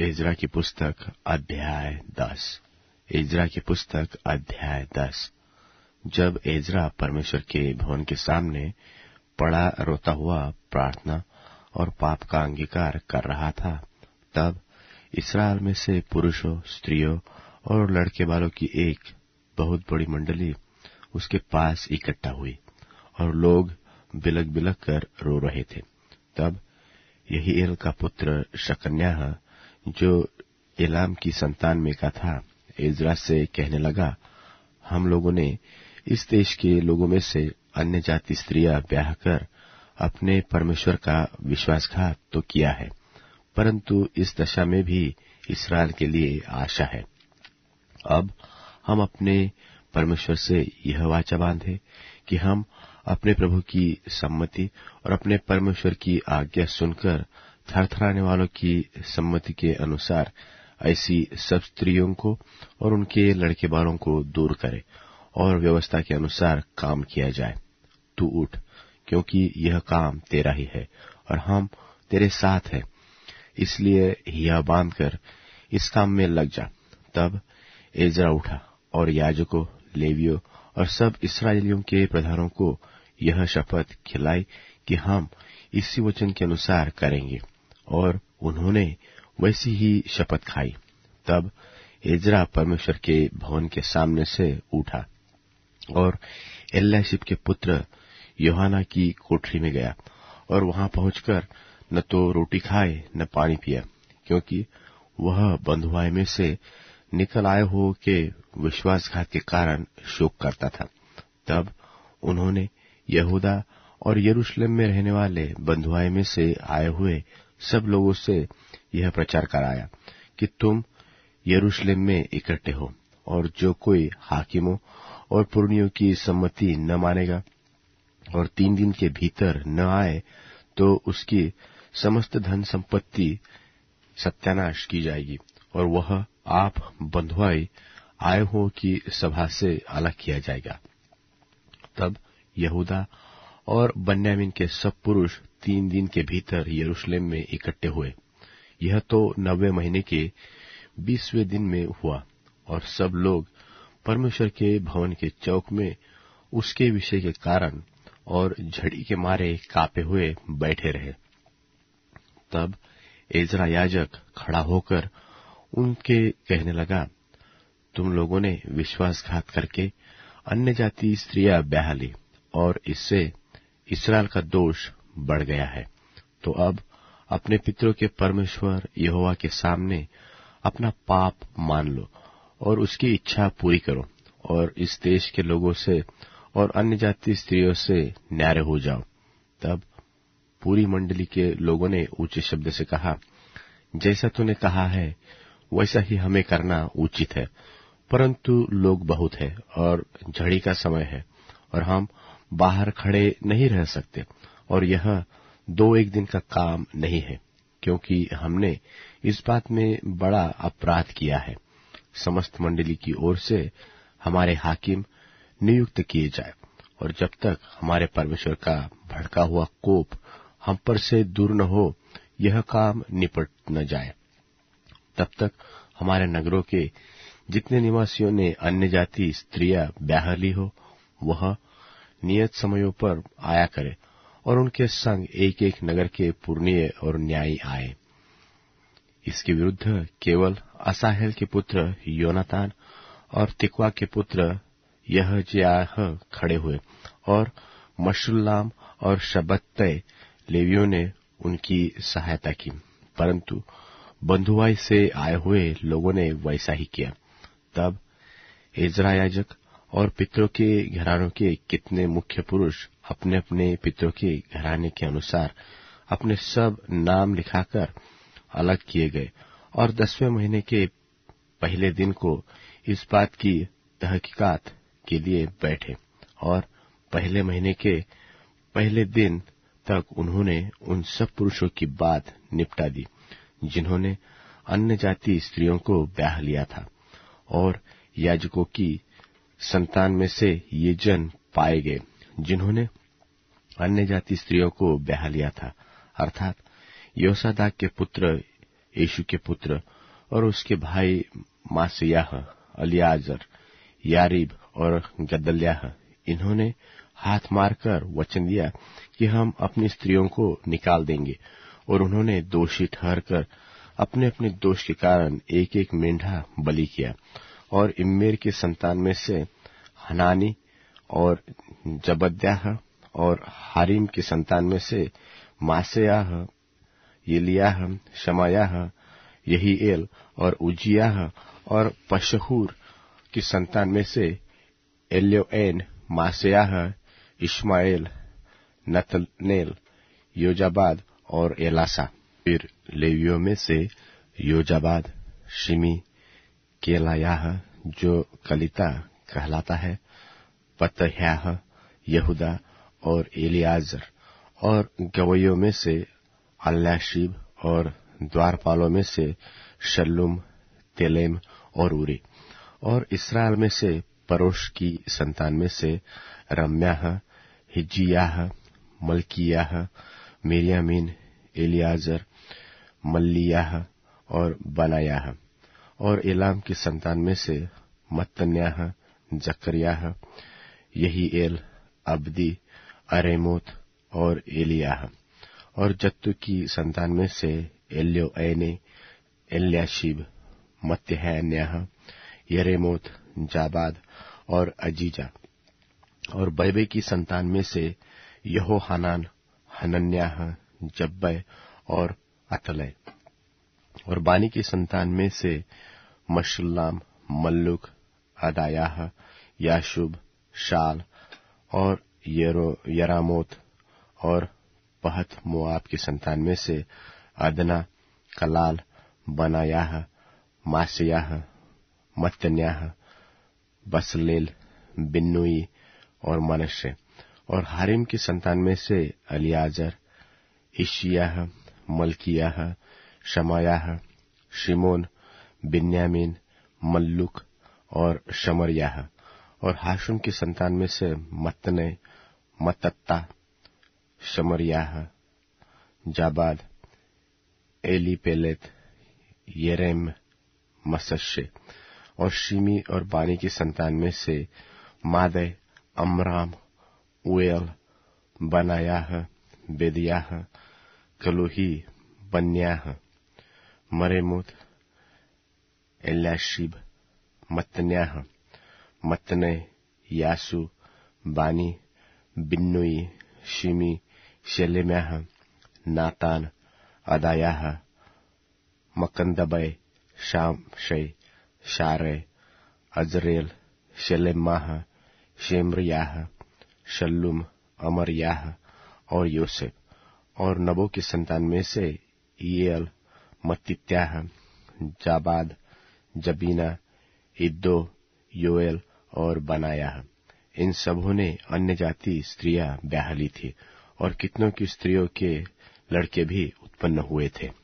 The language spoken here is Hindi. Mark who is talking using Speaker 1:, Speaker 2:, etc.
Speaker 1: एज्रा की पुस्तक अध्याय 10। एज्रा की पुस्तक अध्याय 10। जब एज्रा परमेश्वर के भवन के सामने पड़ा रोता हुआ प्रार्थना और पाप का अंगीकार कर रहा था, तब इस्राएल में से पुरुषों, स्त्रियों और लड़के वालों की एक बहुत बड़ी मंडली उसके पास इकट्ठा हुई और लोग बिलक बिलक कर रो रहे थे। तब यहीएल का पुत्र शकन्याह, जो एलाम की संतान में का था, एज्रा से कहने लगा, हम लोगों ने इस देश के लोगों में से अन्य जाति स्त्रियां ब्याह कर अपने परमेश्वर का विश्वासघात तो किया है, परंतु इस दशा में भी इस्राएल के लिए आशा है। अब हम अपने परमेश्वर से यह वाचा बांधे कि हम अपने प्रभु की सम्मति और अपने परमेश्वर की आज्ञा सुनकर थरथराने वालों की सम्मति के अनुसार ऐसी सब स्त्रियों को और उनके लड़के बालों को दूर करे और व्यवस्था के अनुसार काम किया जाए। तू उठ, क्योंकि यह काम तेरा ही है और हम तेरे साथ हैं, इसलिए यह बांधकर इस काम में लग जा। तब एज्रा उठा और याजकों, लेवियों और सब इस्राएलियों के प्रधानों को यह शपथ खिलाई कि हम इसी वचन के अनुसार करेंगे, और उन्होंने वैसी ही शपथ खाई। तब एज्रा परमेश्वर के भवन के सामने से उठा और एल्याशिब के पुत्र योहाना की कोठरी में गया और वहां पहुंचकर न तो रोटी खाए न पानी पिया, क्योंकि वह बंधुआई में से निकल आए हो के विश्वासघात के कारण शोक करता था। तब उन्होंने यहूदा और यरूशलेम में रहने वाले बंधुआई में से आए हुए सब लोगों से यह प्रचार कराया कि तुम यरूशलेम में इकट्ठे हो, और जो कोई हाकिमों और पुरनियों की सम्मति न मानेगा और 3 दिन के भीतर न आए, तो उसकी समस्त धन संपत्ति सत्यानाश की जाएगी और वह आप बंधुआई आए हो की सभा से अलग किया जाएगा। तब यहूदा और बन्यामीन के सब पुरुष 3 दिन के भीतर यरूशलेम में इकट्ठे हुए। यह तो 90 महीने के 20वें दिन में हुआ, और सब लोग परमेश्वर के भवन के चौक में उसके विषय के कारण और झड़ी के मारे कांपे हुए बैठे रहे। तब एज्रा याजक खड़ा होकर उनके कहने लगा, तुम लोगों ने विश्वासघात करके अन्य जाति स्त्रियां ब्याह ली और इससे इस्राएल का दोष बढ़ गया है। तो अब अपने पितरों के परमेश्वर यहोवा के सामने अपना पाप मान लो और उसकी इच्छा पूरी करो, और इस देश के लोगों से और अन्य जाति स्त्रियों से न्यारे हो जाओ। तब पूरी मंडली के लोगों ने ऊंचे शब्द से कहा, जैसा तूने कहा है वैसा ही हमें करना उचित है, परंतु लोग बहुत है और झड़ी का समय है और हम बाहर खड़े नहीं रह सकते, और यह 2-1 दिन का काम नहीं है, क्योंकि हमने इस बात में बड़ा अपराध किया है। समस्त मंडली की ओर से हमारे हाकिम नियुक्त किए जाए, और जब तक हमारे परमेश्वर का भड़का हुआ कोप हम पर से दूर न हो, यह काम निपट न जाए, तब तक हमारे नगरों के जितने निवासियों ने अन्य जाति स्त्रियां ब्याह ली हो, वह नियत समयों पर आया करे और उनके संग एक एक नगर के पुरनिये और न्यायी आए। इसके विरुद्ध केवल असाहेल के पुत्र योनातान और तिकवा के पुत्र यहज्याह खड़े हुए, और मशुल्लाम और शबत्तै लेवियों ने उनकी सहायता की, परंतु बंधुआई से आए हुए लोगों ने वैसा ही किया। तब एज्रा याजक और पितरों के घरानों के कितने मुख्य पुरुष अपने अपने पितरों के घराने के अनुसार अपने सब नाम लिखाकर अलग किए गए, और 10वें महीने के पहले दिन को इस बात की तहकीकात के लिए बैठे, और पहले महीने के पहले दिन तक उन्होंने उन सब पुरुषों की बात निपटा दी जिन्होंने अन्य जाति स्त्रियों को ब्याह लिया था, और याजकों की संतान में से ये जन पाए गए जिन्होंने अन्य जाति स्त्रियों को ब्याह लिया था, अर्थात योसादाक के पुत्र यीशु के पुत्र और उसके भाई मासियाह, अलियाजर, यारीब और गदल्याह, इन्होंने हाथ मारकर वचन दिया कि हम अपनी स्त्रियों को निकाल देंगे, और उन्होंने दोषी ठहरकर अपने अपने दोष के कारण एक एक मेंढा बलि किया। और इम्मेर की संतान में से हनानी और जबद्याह, और हारिम की संतान में से मासेयाह, येलियाह, शमायाह, यहीएल और उजियाह, और पशहूर की संतान में से एल्योएन, मासेयाह, इश्माएल, नतनेल, योजाबाद और एलासा। फिर लेवियों में से योजाबाद, शिमी, केलायाह जो कलिता कहलाता है, पतह्याह, यहूदा और एलियाजर। और गवैयों में से अल्याशीब, और द्वारपालों में से शल्लुम, तेलेम और उरी। और इस्राएल में से परोश की संतान में से रम्याह, हिज्जियाह, मल्कियाह, मिर्यामीन, एलियाजर, मल्लियाह और बनायाह। और एलाम की संतान में से मत्तन्याह, जकरियाह, यहीएल, अब्दी, अरेमोत और एलियाह। और जत्तू की संतान में से एल्योएने, एल्याशीब, मत्तहन्याह, यरेमोत, जाबाद और अजीजा। और बैबे की संतान में से यहोहानान, हनन्याह, जब्बै और अतलै। और बानी की संतान में से मशुल्लाम, मल्लुक, अदायाह, याशुब, शाल और यरामोत। और पहत मोआब की संतान में से अदना, कलाल, बनायाह, मासियाह, मत्तन्याह, बसलेल, बिन्नुई और मनश्शे। और हारिम की संतान में से अलियाजर, इशियाह, मल्कियाह, शमायाह, शिमोन, बिन्यामीन, मल्लुक और शमरियाह। और हाशुम की संतान में से मत्तने, मतत्ता, शमरियाह, जाबाद, एलीपेलेत, येरेम, मसश्शे। और शिमी और बानी की संतान में से मादै, अमराम, उएल, बनायाह, बेदियाह, कलूही, बन्याह, मरेमोत, एल्याशीब, मत्तन्याह, मत्तने, यासु, बानी, बिन्नुई, शिमी, शेलेम्याह, नातान, अदायाह, मकंदबै, शामशै, शारै, अजरेल, शेलेमाह, शेमरियाह, शल्लुम, अमरयाह और योसेफ। और नबो की संतान में से ईएल, मत्तित्याह, जाबाद, जबीना, इद्दो, योएल और बनायाह। इन सबों ने अन्य जाति स्त्रियां ब्याह ली थी, और कितनों की स्त्रियों के लड़के भी उत्पन्न हुए थे।